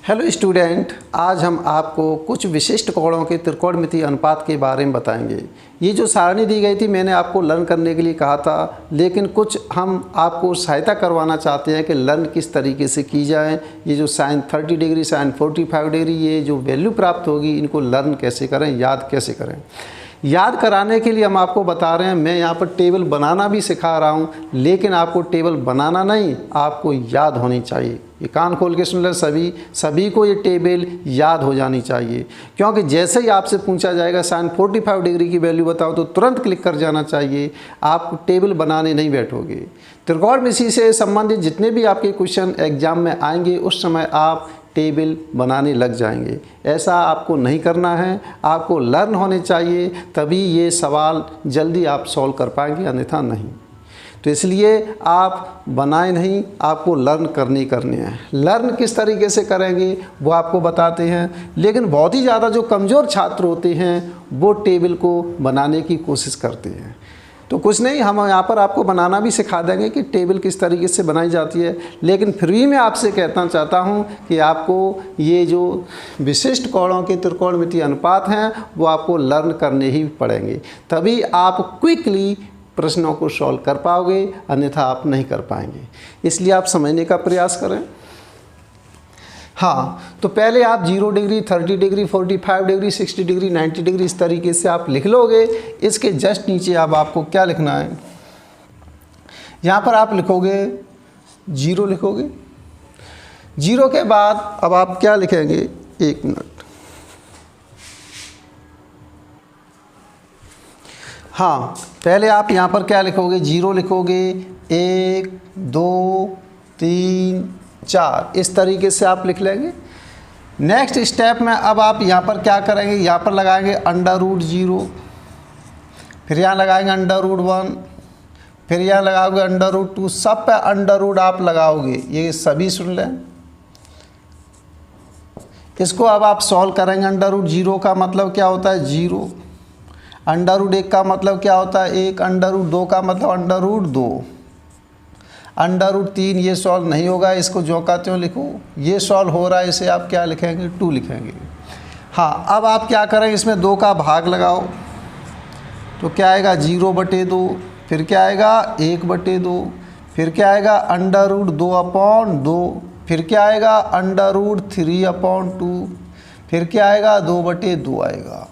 Hello student, आज हम आपको कुछ विशिष्ट कोणों के त्रिकोणमितीय अनुपात के बारे में बताएंगे। ये जो सारणी दी गई थी मैंने आपको लर्न करने के लिए कहा था, लेकिन कुछ हम आपको सहायता करवाना चाहते हैं कि लर्न किस तरीके से की जाए। ये जो sin 30 डिग्री sin 45 डिग्री ये जो वैल्यू प्राप्त होगी इनको लर्न कैसे करें, याद कैसे करें। याद कराने के लिए हम आपको बता रहे हैं, मैं यहाँ पर टेबल बनाना भी सिखा रहा हूँ, लेकिन आपको टेबल बनाना नहीं, आपको याद होनी चाहिए। ये कान खोल के सुन लें, सभी को ये टेबल याद हो जानी चाहिए, क्योंकि जैसे ही आपसे पूछा जाएगा sin 45 डिग्री की वैल्यू बताओ तो तुरंत क्लिक कर जाना चाहिए। आप टेबल बनाने नहीं बैठोगे। त्रिकोणमिति से संबंधित जितने भी आपके क्वेश्चन एग्जाम में आएंगे उस समय आप टेबल बनाने लग जाएंगे। ऐसा आपको नहीं करना है, आपको लर्न होने चाहिए, तभी ये सवाल जल्दी आप सॉल्व कर पाएंगे, अन्यथा नहीं। तो इसलिए आप बनाए नहीं, आपको लर्न करनी है। लर्न किस तरीके से करेंगे वो आपको बताते हैं, लेकिन बहुत ही ज़्यादा जो कमज़ोर छात्र होते हैं वो टेबल को बनाने की कोशिश करते हैं। तो कुछ नहीं, हम यहाँ पर आपको बनाना भी सिखा देंगे कि टेबल किस तरीके से बनाई जाती है, लेकिन फिर भी मैं आपसे कहना चाहता हूँ कि आपको ये जो विशिष्ट कोणों के त्रिकोणमितीय अनुपात हैं वो आपको लर्न करने ही पड़ेंगे, तभी आप क्विकली प्रश्नों को सॉल्व कर पाओगे, अन्यथा आप नहीं कर पाएंगे। इसलिए आप समझने का प्रयास करें। हाँ, तो पहले आप 0 degree, 30 degree, 45 degree, 60 degree, 90 degree इस तरीके से आप लिख लोगे। इसके जस्ट नीचे अब आपको क्या लिखना है, यहाँ पर आप लिखोगे 0 लिखोगे। 0 के बाद अब आप क्या लिखेंगे, 1 मिनट। हाँ, पहले आप यहाँ पर क्या लिखोगे, 0 लिखोगे, 1 2 3 4 इस तरीके से आप लिख लेंगे। नेक्स्ट स्टेप में अब आप यहाँ पर क्या करेंगे, यहाँ पर लगाएंगे √0, फिर यहाँ लगाएंगे √1, फिर यहाँ लगाओगे √2, सब पे अंडर आप लगाओगे। ये सभी सुन लें। इसको अब आप सॉल्व करेंगे। √0 का मतलब क्या होता है, 0। √1 का मतलब क्या होता है, 1। √2 का मतलब √2। √3 ये सॉल्व नहीं होगा, इसको जो का त्यों लिखो। ये सॉल्व हो रहा है, इसे आप क्या लिखेंगे, 2 लिखेंगे। हाँ, अब आप क्या करेंगे, इसमें 2 का भाग लगाओ तो क्या आएगा, 0/2। फिर क्या आएगा, 1/2। फिर क्या आएगा, √2/2। फिर क्या आएगा, √3/2। फिर क्या आएगा, 2/2 आएगा।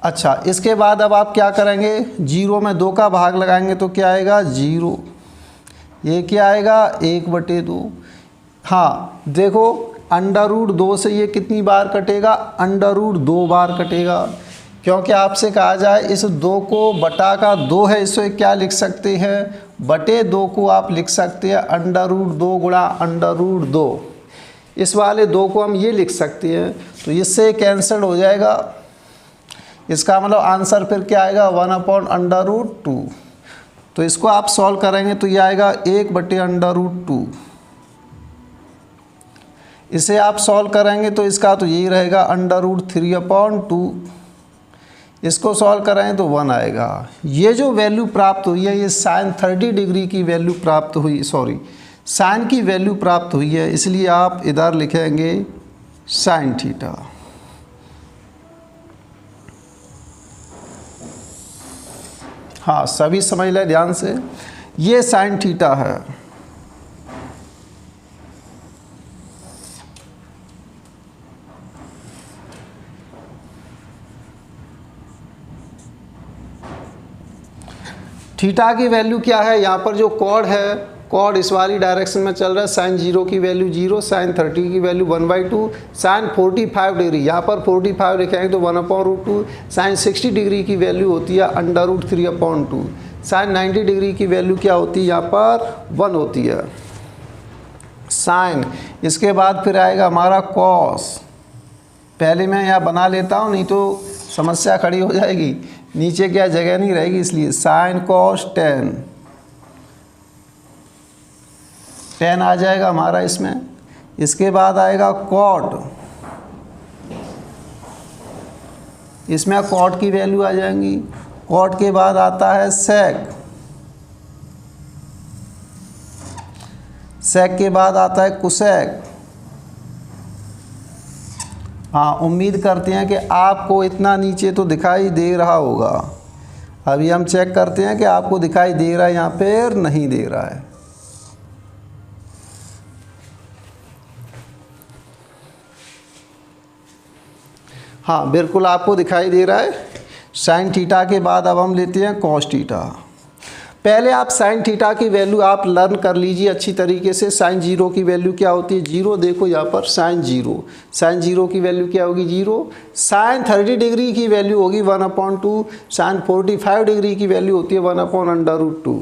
अच्छा, इसके बाद अब आप क्या करेंगे, 0 में 2 का भाग लगाएंगे तो क्या आएगा, 0। ये क्या आएगा, 1/2। हाँ देखो, √2 से ये कितनी बार कटेगा, √2 बार कटेगा, क्योंकि आपसे कहा जाए इस 2 को बटा का 2 है, इसे क्या लिख सकते हैं, /2 को आप लिख सकते हैं √2 गुणा √2। इस वाले 2 को हम ये लिख सकते हैं, तो इससे कैंसिल हो जाएगा। इसका मतलब आंसर फिर क्या आएगा, 1/√2। तो इसको आप सॉल्व करेंगे तो ये आएगा 1/√2। इसे आप सॉल्व करेंगे तो इसका तो यही रहेगा √3/2। इसको सॉल्व करेंगे तो 1 आएगा। ये जो वैल्यू प्राप्त हुई है ये sin 30 डिग्री की वैल्यू प्राप्त हुई, सॉरी sin की वैल्यू प्राप्त हुई है, इसलिए आप इधर लिखेंगे sin थीटा। हाँ, सभी समझ लें ध्यान से, ये sin थीटा है। थीटा की वैल्यू क्या है, यहाँ पर जो कॉर्ड है, कॉर्ड इस वाली डायरेक्शन में चल रहा है। sin 0 की वैल्यू 0, sin 30 की वैल्यू 1/2, sin 45 डिग्री यहाँ पर 45 लिखेंगे तो 1/√2, sin 60 डिग्री की वैल्यू होती है √3/2, sin 90 डिग्री की वैल्यू क्या होती है, यहाँ पर 1 होती है sin। इसके बाद फिर आएगा हमारा cos। पहले मैं यहाँ बना लेता हूँ, नहीं तो समस्या खड़ी हो जाएगी, नीचे क्या जगह नहीं रहेगी, इसलिए sin cos 10 आ जाएगा हमारा इसमें। इसके बाद आएगा cot, इसमें cot की वैल्यू आ जाएंगी। cot के बाद आता है sec, सेक के बाद आता है कुसेक, हाँ, उम्मीद करते हैं कि आपको इतना नीचे तो दिखाई दे रहा होगा। अभी हम चेक करते हैं कि आपको दिखाई दे रहा है यहाँ पर, नहीं दे रहा है। हाँ, बिल्कुल आपको दिखाई दे रहा है। साइन थीटा के बाद अब हम लेते हैं कॉस थीटा। पहले आप साइन थीटा की वैल्यू आप लर्न कर लीजिए अच्छी तरीके से। साइन जीरो की वैल्यू क्या होती है? जीरो। देखो यहाँ पर साइन जीरो की वैल्यू क्या होगी? जीरो। साइन 30 डिग्री की वैल्यू होगी 1/2। साइन 45 डिग्री की वैल्यू होती है 1/√2।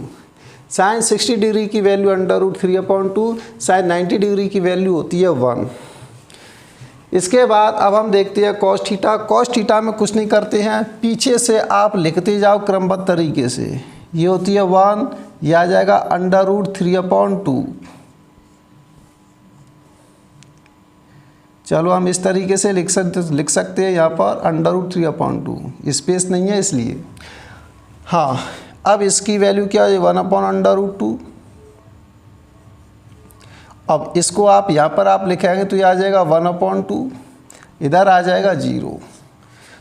साइन 60 डिग्री की वैल्यू √3/2। साइन 90 डिग्री की वैल्यू होती है 1। इसके बाद अब हम देखते हैं कॉस थीटा। कॉस थीटा में कुछ नहीं करते हैं, पीछे से आप लिखते जाओ क्रमबद्ध तरीके से। ये होती है 1, यह आ जाएगा √3/2। चलो हम इस तरीके से लिख सकते हैं यहाँ पर √3/2, स्पेस नहीं है इसलिए। हाँ, अब इसकी वैल्यू क्या है? 1/√2। अब इसको आप यहाँ पर आप लिखेंगे तो ये आ जाएगा 1/2, इधर आ जाएगा 0।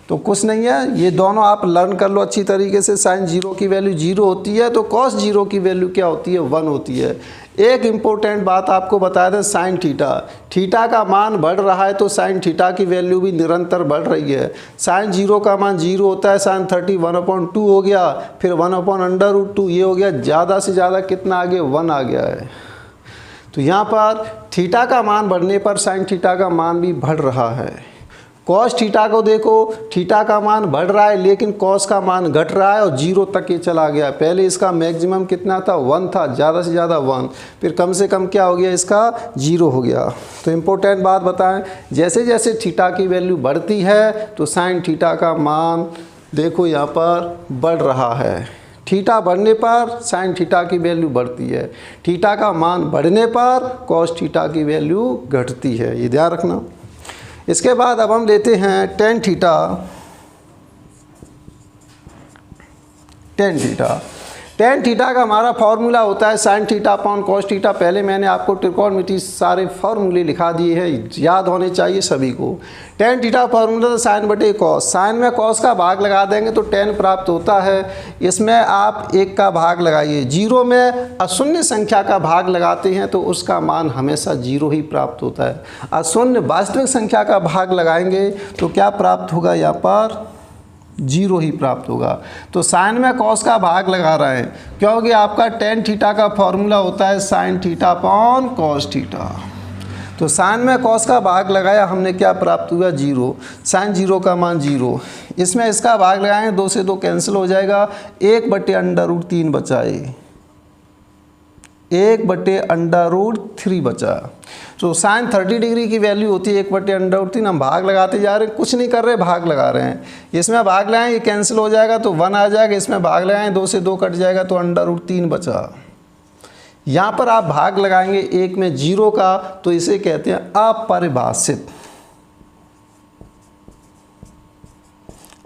तो कुछ नहीं है, ये दोनों आप लर्न कर लो अच्छी तरीके से। साइन जीरो की वैल्यू 0 होती है तो कॉस जीरो की वैल्यू क्या होती है? 1 होती है। एक इम्पोर्टेंट बात आपको बता दें, साइन थीटा का मान बढ़ रहा है तो साइन थीटा की वैल्यू भी निरंतर बढ़ रही है। साइन जीरो का मान 0 होता है, साइन 30 1/2 हो गया, फिर 1/√2 ये हो गया, ज़्यादा से ज़्यादा कितना आ गया? 1 आ गया है। तो यहाँ पर थीटा का मान बढ़ने पर साइन थीटा का मान भी बढ़ रहा है। कॉस थीटा को देखो, थीटा का मान बढ़ रहा है लेकिन कॉस का मान घट रहा है और 0 तक ये चला गया। पहले इसका मैक्सिमम कितना था? 1 था, ज़्यादा से ज़्यादा 1, फिर कम से कम क्या हो गया? इसका 0 हो गया। तो इम्पोर्टेंट बात बताएं, जैसे जैसे थीटा की वैल्यू बढ़ती है तो साइन थीटा का मान देखो यहाँ पर बढ़ रहा है। थीटा बढ़ने पर साइन थीटा की वैल्यू बढ़ती है, थीटा का मान बढ़ने पर कॉस थीटा की वैल्यू घटती है, ये ध्यान रखना। इसके बाद अब हम लेते हैं टेन थीटा। टेन थीटा का हमारा फॉर्मूला होता है sine theta upon cos theta. पहले मैंने आपको त्रिकोणमिति सारे फॉर्मूले लिखा दिए हैं, याद होने चाहिए सभी को। टेन थीटा फॉर्मूला तो साइन बटे कॉस, साइन में कॉस का भाग लगा देंगे तो टेन प्राप्त होता है। इसमें आप 1 का भाग लगाइए, 0 में अशून्य संख्या का भाग लगाते हैं तो उसका मान हमेशा 0 ही प्राप्त होता है। अशून्य वास्तविक संख्या का भाग लगाएंगे तो क्या प्राप्त होगा? यहाँ पर 0 ही प्राप्त होगा। तो साइन में कॉस का भाग लगा रहे हैं क्योंकि आपका टेन थीटा का फॉर्मूला होता है sine theta upon cos theta. तो साइन में कॉस का भाग लगाया हमने, क्या प्राप्त हुआ? 0। साइन 0 का मान 0, इसमें इसका भाग लगाएंगे 2 से 2 कैंसिल हो जाएगा, 1/√3 बचा, 1/√3 बचा। तो साइन 30 डिग्री की वैल्यू होती है 1/√3। हम भाग लगाते जा रहे हैं, कुछ नहीं कर रहे, भाग लगा रहे हैं। इसमें भाग लगाएं, ये कैंसिल हो जाएगा तो 1 आ जाएगा, इसमें भाग लगाएं 2 से 2 कट जाएगा तो √3 बचा। यहाँ पर आप भाग लगाएंगे 1 में 0 का तो इसे कहते हैं अपरिभाषित।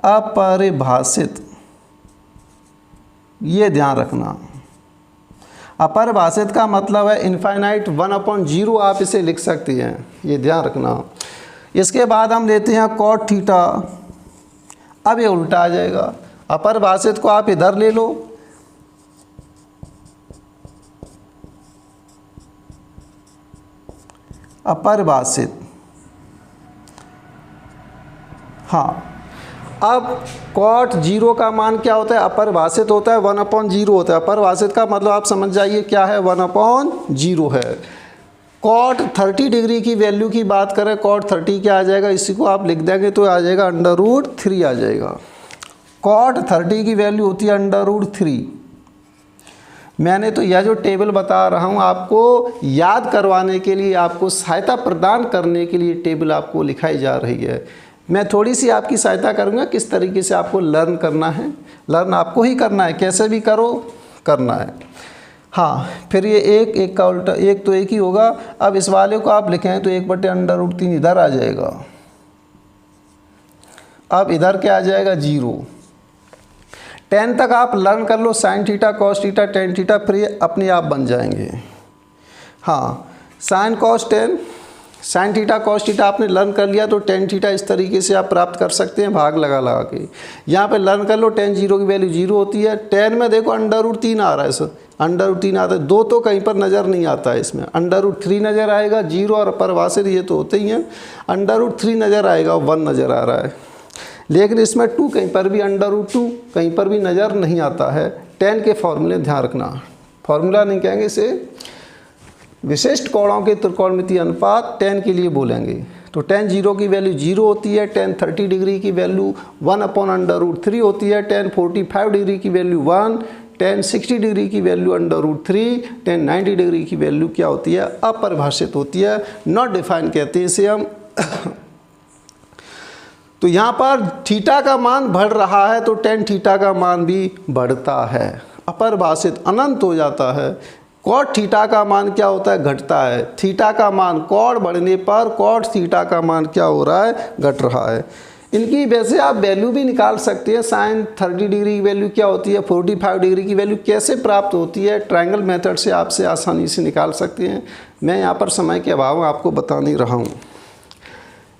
अपरिभाषित, ये ध्यान रखना। अपरिभाषित का मतलब है इनफाइनाइट, 1/0 आप इसे लिख सकते हैं, ये ध्यान रखना। इसके बाद हम लेते हैं कॉट थीटा। अब ये उल्टा आ जाएगा, अपरिभाषित को आप इधर ले लो, अपरिभाषित। हाँ, अब कॉट 0 का मान क्या होता है? अपरिभाषित होता है, 1/0 होता है। अपरिभाषित का मतलब आप समझ जाइए क्या है? 1/0 है। कॉट 30 डिग्री की वैल्यू की बात करें, कॉट 30 क्या आ जाएगा? इसी को आप लिख देंगे तो आ जाएगा √3 आ जाएगा। कॉट 30 की वैल्यू होती है √3। मैंने तो यह जो टेबल बता रहा हूँ आपको याद करवाने के लिए, आपको सहायता प्रदान करने के लिए टेबल आपको लिखाई जा रही है। मैं थोड़ी सी आपकी सहायता करूँगा किस तरीके से आपको लर्न करना है। लर्न आपको ही करना है, कैसे भी करो करना है। हाँ, फिर ये एक का उल्टा, एक तो एक ही होगा। अब इस वाले को आप लिखें तो 1/√3 इधर आ जाएगा। अब इधर क्या आ जाएगा? 0। 10 तक आप लर्न कर लो, sine theta cos theta tan theta, फिर ये अपने आप बन जाएंगे। हाँ, sine cos 10 sine theta cos theta आपने लर्न कर लिया तो टेन थीटा इस तरीके से आप प्राप्त कर सकते हैं भाग लगा लगा के। यहाँ पे लर्न कर लो टेन जीरो की वैल्यू जीरो होती है। टेन में देखो √3 आ रहा है सर, √3 आता है, 2 तो कहीं पर नज़र नहीं आता है इसमें। √3 नज़र आएगा, जीरो और परिभाषित ये तो होते ही हैं। √3 नज़र आएगा, 1 नज़र आ रहा है, लेकिन इसमें 2 कहीं पर भी √2 कहीं पर भी नज़र नहीं आता है। 10 के फॉर्मूले ध्यान रखना, फॉर्मूला नहीं कहेंगे इसे, विशिष्ट कोणों के त्रिकोणमितीय अनुपात 10 के लिए बोलेंगे। तो 10 जीरो की वैल्यू 0 होती है, 10 30 डिग्री की वैल्यू 1/√3 होती है, 10 45 डिग्री की वैल्यू 1, 10 60 डिग्री की वैल्यू √3, 10 90 डिग्री की वैल्यू क्या होती है, अपरिभाषित होती है, नॉट डिफाइन कहते हैं इसे हम। तो यहाँ पर थीटा का मान बढ़ रहा है तो टेन थीटा का मान भी बढ़ता है, अपरिभाषित अनंत हो जाता है। कॉट थीटा का मान क्या होता है, घटता है। थीटा का मान कॉट बढ़ने पर कॉट थीटा का मान क्या हो रहा है, घट रहा है। इनकी वैसे आप वैल्यू भी निकाल सकते हैं। साइन 30 डिग्री की वैल्यू क्या होती है, 45 डिग्री की वैल्यू कैसे प्राप्त होती है, ट्रायंगल मेथड से आपसे आसानी से निकाल सकते हैं। मैं यहाँ पर समय के अभाव में आपको बता नहीं रहा हूँ।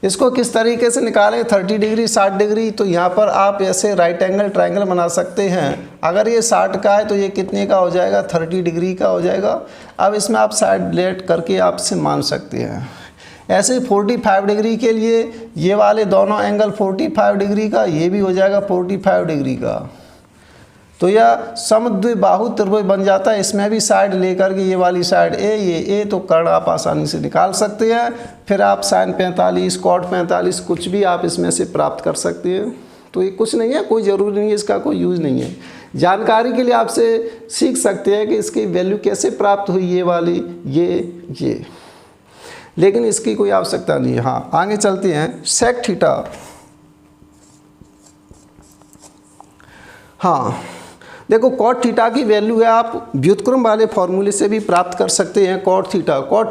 इसको किस तरीके से निकालें, 30 डिग्री 60 डिग्री, तो यहाँ पर आप ऐसे राइट एंगल ट्रायंगल बना सकते हैं। अगर ये 60 का है तो ये कितने का हो जाएगा, 30 डिग्री का हो जाएगा। अब इसमें आप साइड लेट करके आपसे मान सकते हैं। ऐसे 45 डिग्री के लिए ये वाले दोनों एंगल 45 डिग्री का, ये भी हो जाएगा 45 डिग्री का। तो यह समद्विबाहु त्रिभुज बन जाता है। इसमें भी साइड लेकर के ये वाली साइड ए, ये ए, तो कर्ण आप आसानी से निकाल सकते हैं। फिर आप साइन 45 कॉट 45 कुछ भी आप इसमें से प्राप्त कर सकते हैं। तो ये कुछ नहीं है, कोई ज़रूरी नहीं है, इसका कोई यूज़ नहीं है। जानकारी के लिए आपसे सीख सकते हैं कि इसकी वैल्यू कैसे प्राप्त हुई, ये वाली ये, लेकिन इसकी कोई आवश्यकता नहीं है। हाँ, आगे चलते हैं। सेक थीटा, हाँ देखो कॉट थीटा की वैल्यू है, आप व्युत्क्रम वाले फॉर्मूले से भी प्राप्त कर सकते हैं। कॉट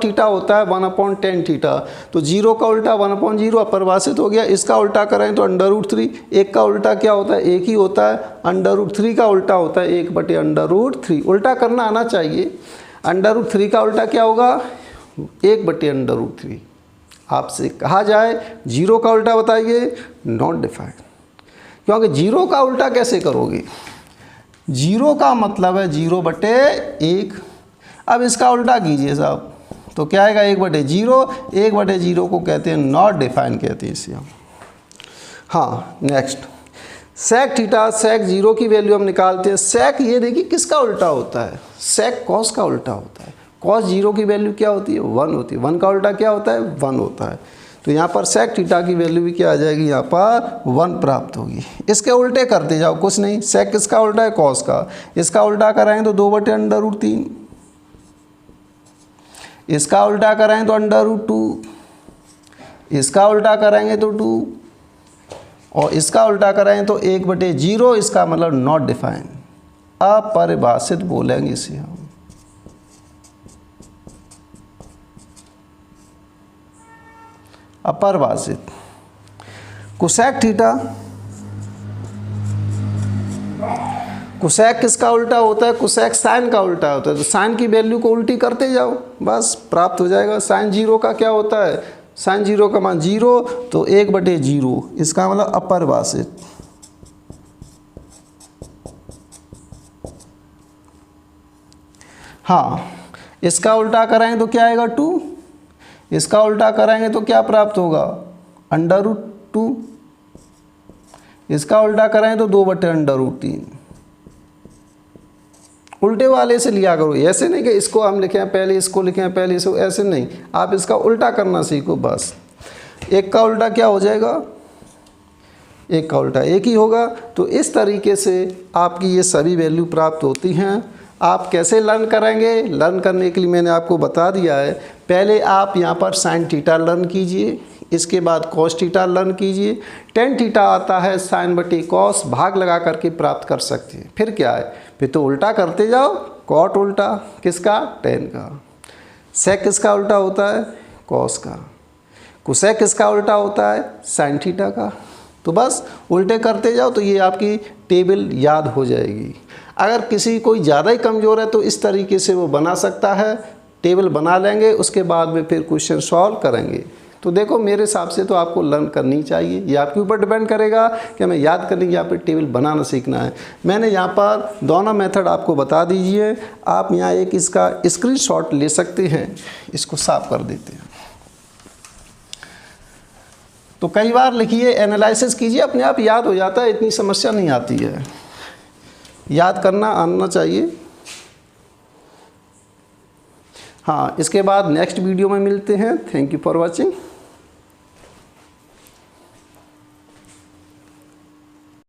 थीटा होता है 1/10 थीटा। तो 0 का उल्टा 1/0 अपरिभाषित हो गया। इसका उल्टा करें तो √3, एक का उल्टा क्या होता है, एक ही होता है। √3 का उल्टा होता है 1/√3। उल्टा करना आना चाहिए। √3 का उल्टा क्या होगा, 1/√3। आपसे कहा जाए 0 का उल्टा बताइए, नॉट डिफाइंड, क्योंकि 0 का उल्टा कैसे करोगे, 0 का मतलब है 0/1। अब इसका उल्टा कीजिए साहब, तो क्या आएगा 1/0। 1/0 को कहते हैं नॉट डिफाइन, कहते हैं इसे हम। हाँ नेक्स्ट, सेक थीटा, सेक 0 की वैल्यू हम निकालते हैं। सेक ये देखिए किसका उल्टा होता है, सेक कॉस का उल्टा होता है। कॉस 0 की वैल्यू क्या होती है, 1 होती है। 1 का उल्टा क्या होता है, 1 होता है। तो यहाँ पर सेक थीटा की वैल्यू भी क्या आ जाएगी, यहाँ पर 1 प्राप्त होगी। इसके उल्टे करते जाओ, कुछ नहीं। सेक किसका उल्टा है, कॉस का। इसका उल्टा कराएं तो 2/√3, इसका उल्टा कराएं तो √2, इसका उल्टा कराएंगे तो 2, और इसका उल्टा कराएं तो 1/0। इसका मतलब नॉट डिफाइन, अपरिभाषित बोलेंगे इसे हम। अपरिभाषित। कोसेक थीटा, कोसेक किसका उल्टा होता है, कोसेक साइन का उल्टा होता है। तो साइन की वैल्यू को उल्टी करते जाओ, बस प्राप्त हो जाएगा। साइन 0 का क्या होता है, साइन 0 का मान 0, तो 1/0। इसका मतलब अपरिभाषित। हाँ, इसका उल्टा कराएं तो क्या आएगा, 2। इसका उल्टा कराएंगे तो क्या प्राप्त होगा, √2। इसका उल्टा कराएं तो 2/√3। उल्टे वाले से लिया करो, ऐसे नहीं कि इसको हम लिखें पहले इसको लिखें पहले इसको, ऐसे नहीं। आप इसका उल्टा करना सीखो बस। एक का उल्टा क्या हो जाएगा, एक का उल्टा एक ही होगा। तो इस तरीके से आपकी ये सभी वैल्यू प्राप्त होती हैं। आप कैसे लर्न करेंगे, लर्न करने के लिए मैंने आपको बता दिया है। पहले आप यहाँ पर साइन थीटा लर्न कीजिए, इसके बाद कॉस थीटा लर्न कीजिए। टेन थीटा आता है sin/cos, भाग लगा करके प्राप्त कर सकते हैं। फिर क्या है, फिर तो उल्टा करते जाओ। कॉट उल्टा किसका, टेन का। सेक किसका उल्टा होता है, कॉस का। कोसेक किसका उल्टा होता है, साइन थीटा का। तो बस उल्टे करते जाओ तो ये आपकी टेबल याद हो जाएगी। अगर किसी कोई ज़्यादा ही कमज़ोर है तो इस तरीके से वो बना सकता है। टेबल बना लेंगे, उसके बाद में फिर क्वेश्चन सॉल्व करेंगे। तो देखो मेरे हिसाब से तो आपको लर्न करनी चाहिए, ये आपके ऊपर डिपेंड करेगा कि हमें याद करने की, यहाँ पर टेबल बनाना सीखना है। मैंने यहाँ पर दोनों मेथड आपको बता दीजिए, आप यहाँ एक इसका स्क्रीनशॉट ले सकते हैं। इसको साफ कर देते हैं। तो कई बार लिखिए, एनालिसिस कीजिए, अपने आप याद हो जाता है, इतनी समस्या नहीं आती है, याद करना आना चाहिए। हाँ, इसके बाद नेक्स्ट वीडियो में मिलते हैं। Thank you for watching.